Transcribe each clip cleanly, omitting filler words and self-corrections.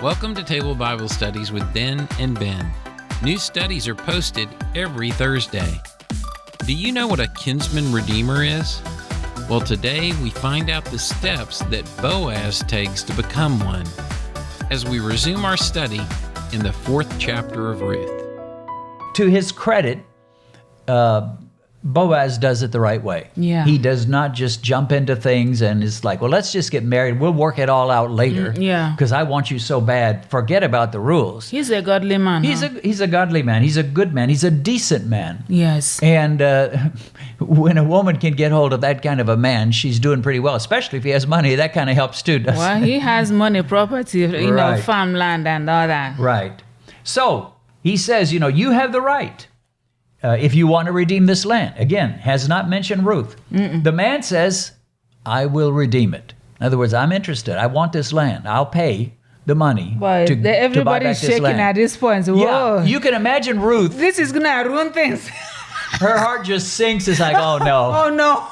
Welcome to Table Bible Studies with Ben and Ben. New studies are posted every Thursday. Do you know what a kinsman redeemer is? Well, today we find out the steps that Boaz takes to become one as we resume our study in the 4th chapter of Ruth. To his credit, Boaz does it the right way. Yeah. He does not just jump into things and is like, well, let's just get married. We'll work it all out later. Yeah. Because I want you so bad. Forget about the rules. He's a godly man. He's a godly man. He's a good man. He's a decent man. Yes. And when a woman can get hold of that kind of a man, she's doing pretty well, especially if he has money. That kind of helps too, doesn't Well, he has money, property, Right. farmland and all that. Right. So he says, you have the right. If you want to redeem this land. Again, has not mentioned Ruth. The man says, I will redeem it. In other words, I'm interested. I want this land. I'll pay the money But to buy back everybody's this shaking land. at this point. Whoa. Yeah, you can imagine Ruth. This is going to ruin things. Her heart just sinks. It's like, oh no. Oh, no.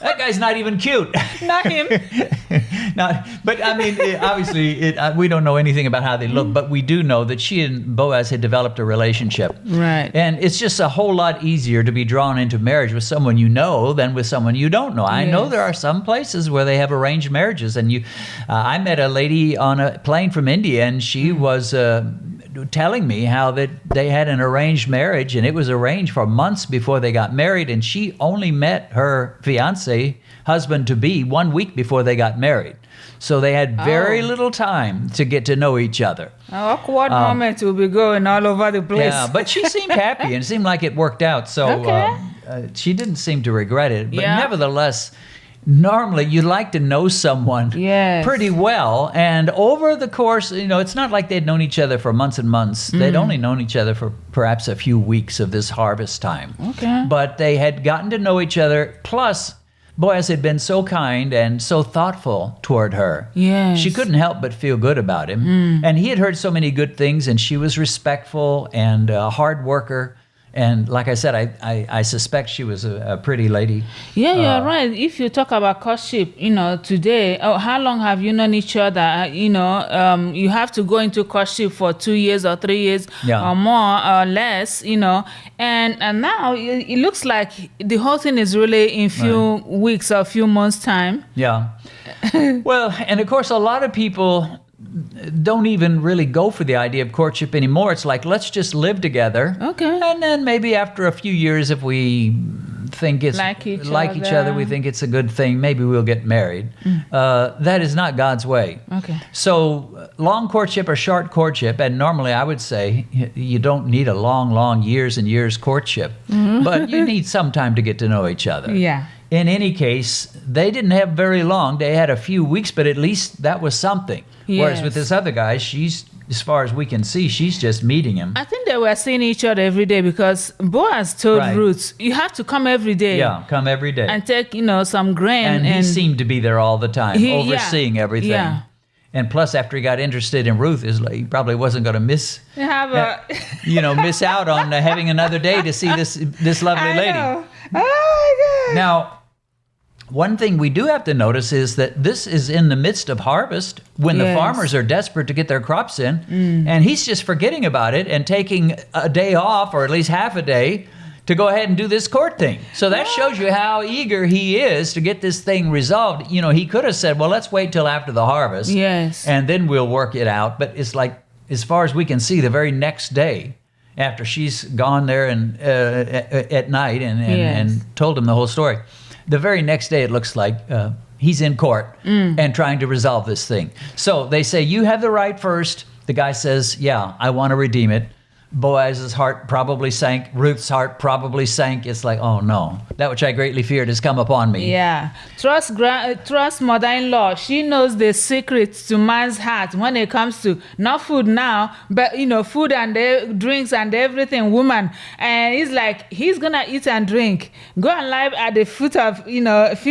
That guy's not even cute. Not him. But I mean, obviously, we don't know anything about how they look, but we do know that she and Boaz had developed a relationship. Right. And it's just a whole lot easier to be drawn into marriage with someone you know than with someone you don't know. I know there are some places where they have arranged marriages, and I met a lady on a plane from India, and she was telling me how that they had an arranged marriage, and it was arranged for months before they got married, and she only met her fiance, husband-to-be, 1 week before they got married. So they had very little time to get to know each other. An awkward moment will be going all over the place. Yeah, but she seemed happy, and it seemed like it worked out. So she didn't seem to regret it. But nevertheless, normally you like to know someone pretty well. And over the course, it's not like they'd known each other for months and months. They'd only known each other for perhaps a few weeks of this harvest time. Okay. But they had gotten to know each other. Plus, Boaz had been so kind and so thoughtful toward her. Yes. She couldn't help but feel good about him. And he had heard so many good things, and she was respectful and a hard worker. And like I said, I suspect she was a pretty lady. Yeah, you're right. If you talk about courtship, today, how long have you known each other? You have to go into courtship for 2 years or 3 years or more or less, and now it looks like the whole thing is really in few weeks or few months' time. Yeah. Well, and of course, a lot of people don't even really go for the idea of courtship anymore. It's like, let's just live together. Okay. And then maybe after a few years, if we think it's like each other, we think it's a good thing, maybe we'll get married. That is not God's way. Okay. So long courtship or short courtship, and normally I would say you don't need a long years and years courtship, but you need some time to get to know each other. Yeah. In any case, they didn't have very long. They had a few weeks, but at least that was something. Yes. Whereas with this other guy, she's, as far as we can see, she's just meeting him. I think they were seeing each other every day because Boaz told Ruth, you have to come every day. Yeah, come every day. And take, some grain. And he seemed to be there all the time, overseeing everything. Yeah. And plus, after he got interested in Ruth, he probably wasn't going to miss out on having another day to see this lovely lady. Know. Oh my God. Now, one thing we do have to notice is that this is in the midst of harvest when the farmers are desperate to get their crops in, and he's just forgetting about it and taking a day off, or at least half a day, to go ahead and do this court thing. So that shows you how eager he is to get this thing resolved. He could have said, well, let's wait till after the harvest, and then we'll work it out. But it's like, as far as we can see, the very next day, after she's gone there and at night and told him the whole story, the very next day, it looks like he's in court and trying to resolve this thing. So they say, you have the right first. The guy says, yeah, I want to redeem it. Boaz's heart probably sank. Ruth's heart probably sank. It's like, oh no, that which I greatly feared has come upon me. Yeah. Trust mother-in-law. She knows the secrets to man's heart when it comes to not food now, but food and drinks and everything, woman. And he's like, he's gonna eat and drink. Go and lie at the feet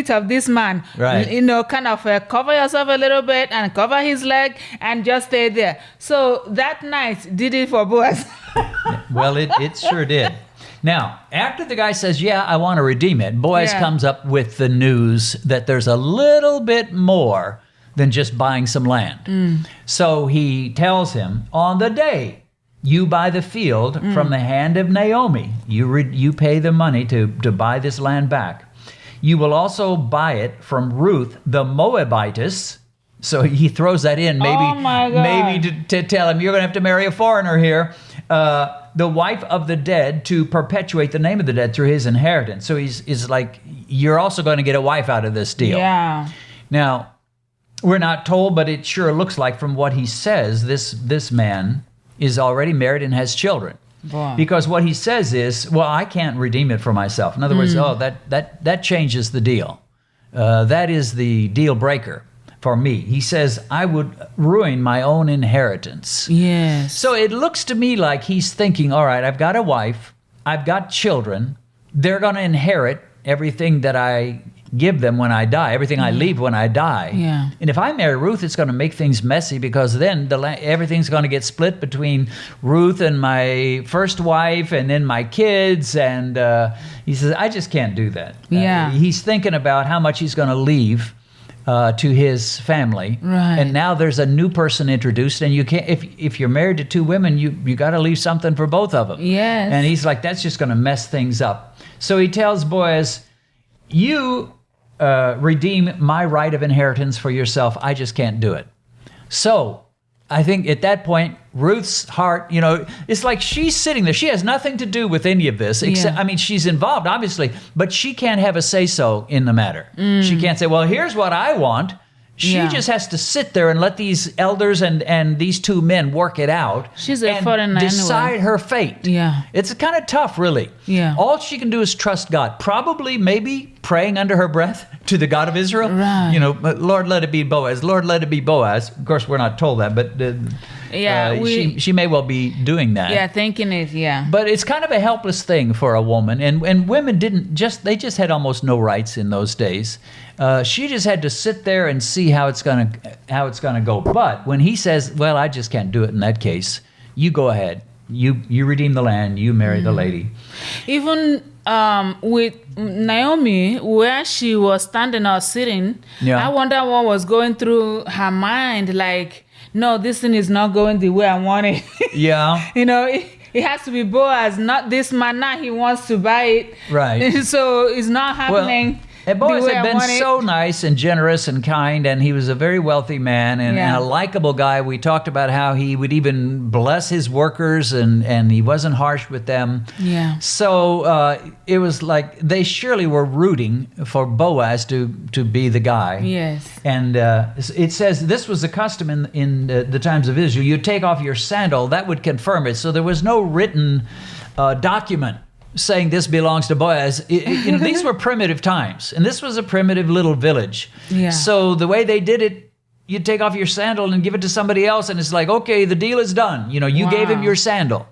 of this man. Right. Kind of cover yourself a little bit and cover his leg and just stay there. So that night did it for Boaz. Well, it sure did. Now, after the guy says, yeah, I want to redeem it, Boaz comes up with the news that there's a little bit more than just buying some land. So he tells him, on the day you buy the field from the hand of Naomi, you pay the money to buy this land back. You will also buy it from Ruth the Moabitess. So he throws that in, maybe to tell him, you're going to have to marry a foreigner here. The wife of the dead, to perpetuate the name of the dead through his inheritance. So he's like, you're also going to get a wife out of this deal. Yeah. Now, we're not told, but it sure looks like from what he says, this man is already married and has children. Boy. Because what he says is, well, I can't redeem it for myself. In other words, that changes the deal. That is the deal breaker for me. He says, I would ruin my own inheritance. Yes. So it looks to me like he's thinking, all right, I've got a wife, I've got children, they're going to inherit everything that I give them when I die, everything I leave when I die. Yeah. And if I marry Ruth, it's going to make things messy, because then everything's going to get split between Ruth and my first wife and then my kids. And he says, I just can't do that. Yeah. He's thinking about how much he's going to leave to his family. Right. And now there's a new person introduced, and you can't, if you're married to two women, you got to leave something for both of them. Yes. And he's like, that's just going to mess things up. So he tells Boaz, you redeem my right of inheritance for yourself. I just can't do it. So I think at that point, Ruth's heart, it's like she's sitting there. She has nothing to do with any of this, except, she's involved, obviously, but she can't have a say-so in the matter. She can't say, well, here's what I want. She just has to sit there and let these elders and these two men work it out. She's a and foreigner decide anyway. her fate. Yeah. It's kind of tough, really. Yeah. All she can do is trust God. Probably, maybe praying under her breath to the God of Israel. Right. Lord, let it be Boaz. Lord, let it be Boaz. Of course, we're not told that, but she may well be doing that. Yeah, thinking it, yeah. But it's kind of a helpless thing for a woman, and women they just had almost no rights in those days. She just had to sit there and see how it's gonna go. But when he says, well, I just can't do it in that case, you go ahead. You redeem the land, you marry the lady. Even with Naomi, where she was standing or sitting, I wonder what was going through her mind, like, no, this thing is not going the way I want it. Yeah. It has to be Boaz, not this man. Now he wants to buy it. Right. So it's not happening. And Boaz had been so nice and generous and kind, and he was a very wealthy man and a likable guy. We talked about how he would even bless his workers, and he wasn't harsh with them. Yeah. So it was like they surely were rooting for Boaz to be the guy. Yes. And it says this was the custom in the times of Israel. You'd take off your sandal, that would confirm it. So there was no written document saying this belongs to Boaz. These were primitive times, and this was a primitive little village. Yeah. So the way they did it, you'd take off your sandal and give it to somebody else, and it's like, okay, the deal is done. You gave him your sandal.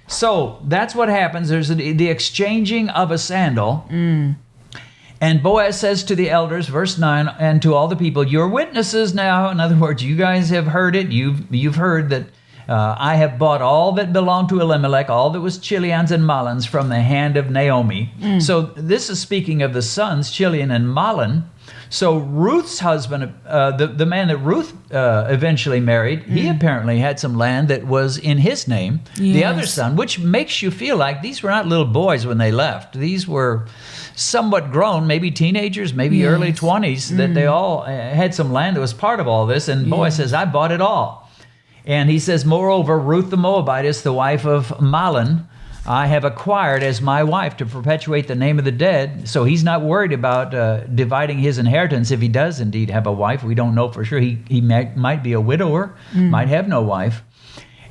So that's what happens. There's the exchanging of a sandal. And Boaz says to the elders, verse 9, and to all the people, you're witnesses now. In other words, you guys have heard it. You've heard that I have bought all that belonged to Elimelech, all that was Chilion's and Mahlon's, from the hand of Naomi. So this is speaking of the sons, Chilion and Mahlon. So Ruth's husband, the man that Ruth eventually married, he apparently had some land that was in his name, the other son, which makes you feel like these were not little boys when they left. These were somewhat grown, maybe teenagers, maybe early 20s, that they all had some land that was part of all this. And Boaz says, I bought it all. And he says, moreover, Ruth the Moabitess, the wife of Mahlon, I have acquired as my wife to perpetuate the name of the dead. So he's not worried about dividing his inheritance if he does indeed have a wife. We don't know for sure. He might be a widower, might have no wife.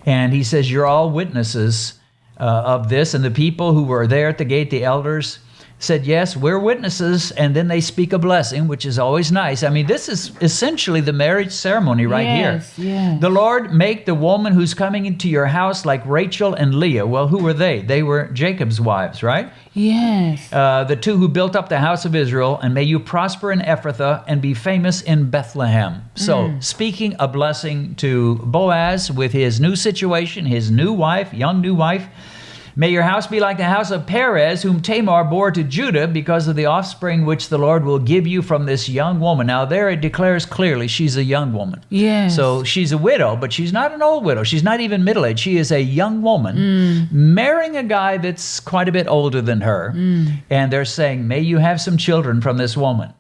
And he says, you're all witnesses of this. And the people who were there at the gate, the elders, said, yes, we're witnesses, and then they speak a blessing, which is always nice. This is essentially the marriage ceremony here. Yes. The Lord make the woman who's coming into your house like Rachel and Leah. Well, who were they? They were Jacob's wives, right? Yes. The two who built up the house of Israel, and may you prosper in Ephrathah and be famous in Bethlehem. So, speaking a blessing to Boaz with his new situation, his new wife, young new wife. May your house be like the house of Perez, whom Tamar bore to Judah, because of the offspring which the Lord will give you from this young woman. Now there it declares clearly she's a young woman. Yes. So she's a widow, but she's not an old widow. She's not even middle-aged. She is a young woman marrying a guy that's quite a bit older than her. And they're saying, may you have some children from this woman.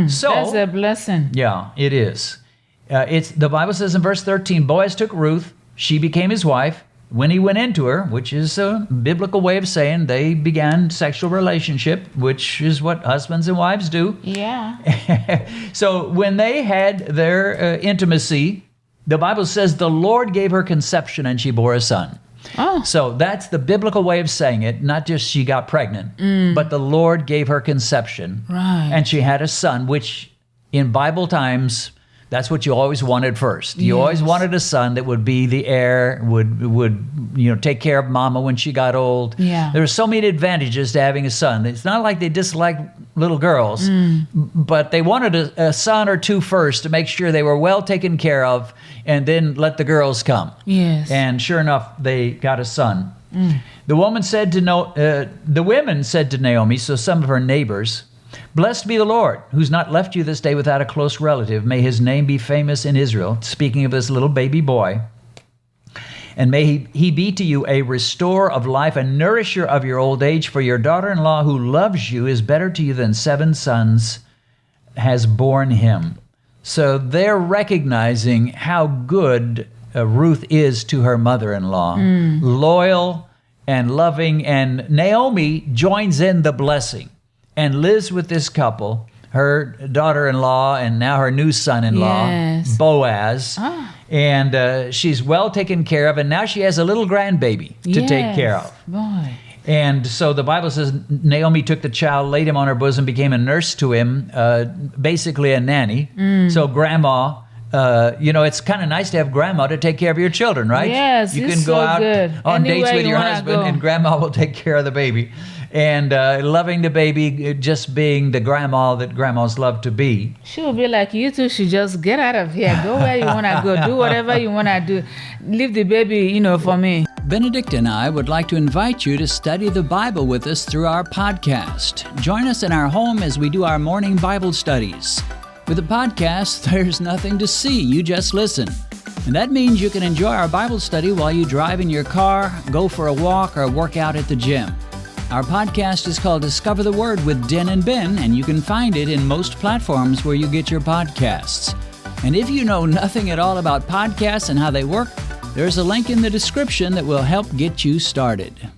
So that's a blessing. Yeah, it is. The Bible says in verse 13, Boaz took Ruth. She became his wife. When he went into her, which is a biblical way of saying they began sexual relationship, which is what husbands and wives do. Yeah. So when they had their intimacy, the Bible says the Lord gave her conception and she bore a son. Oh. So that's the biblical way of saying it. Not just she got pregnant, but the Lord gave her conception. Right. And she had a son, which in Bible times, that's what you always wanted first. You always wanted a son that would be the heir, would take care of mama when she got old. Yeah. There are so many advantages to having a son. It's not like they disliked little girls, but they wanted a son or two first to make sure they were well taken care of, and then let the girls come. Yes. And sure enough, they got a son. The women said the women said to Naomi, so some of her neighbors, blessed be the Lord, who's not left you this day without a close relative. May his name be famous in Israel. Speaking of this little baby boy. And may he be to you a restorer of life, a nourisher of your old age. For your daughter-in-law who loves you is better to you than 7 sons has borne him. So they're recognizing how good Ruth is to her mother-in-law. Loyal and loving. And Naomi joins in the blessing and lives with this couple, her daughter-in-law and now her new son-in-law, Boaz. And she's well taken care of, and now she has a little grandbaby to take care of. Boy. And so the Bible says Naomi took the child, laid him on her bosom, became a nurse to him, basically a nanny. So grandma, it's kind of nice to have grandma to take care of your children, right? Yes, you can go out on dates with your husband, and grandma will take care of the baby. And loving the baby, just being the grandma that grandmas love to be. She will be like, you two should just get out of here. Go where you want to go. Do whatever you want to do. Leave the baby, for me. Benedict and I would like to invite you to study the Bible with us through our podcast. Join us in our home as we do our morning Bible studies. With a podcast, there's nothing to see. You just listen. And that means you can enjoy our Bible study while you drive in your car, go for a walk, or work out at the gym. Our podcast is called Discover the Word with Den and Ben, and you can find it in most platforms where you get your podcasts. And if you know nothing at all about podcasts and how they work, there's a link in the description that will help get you started.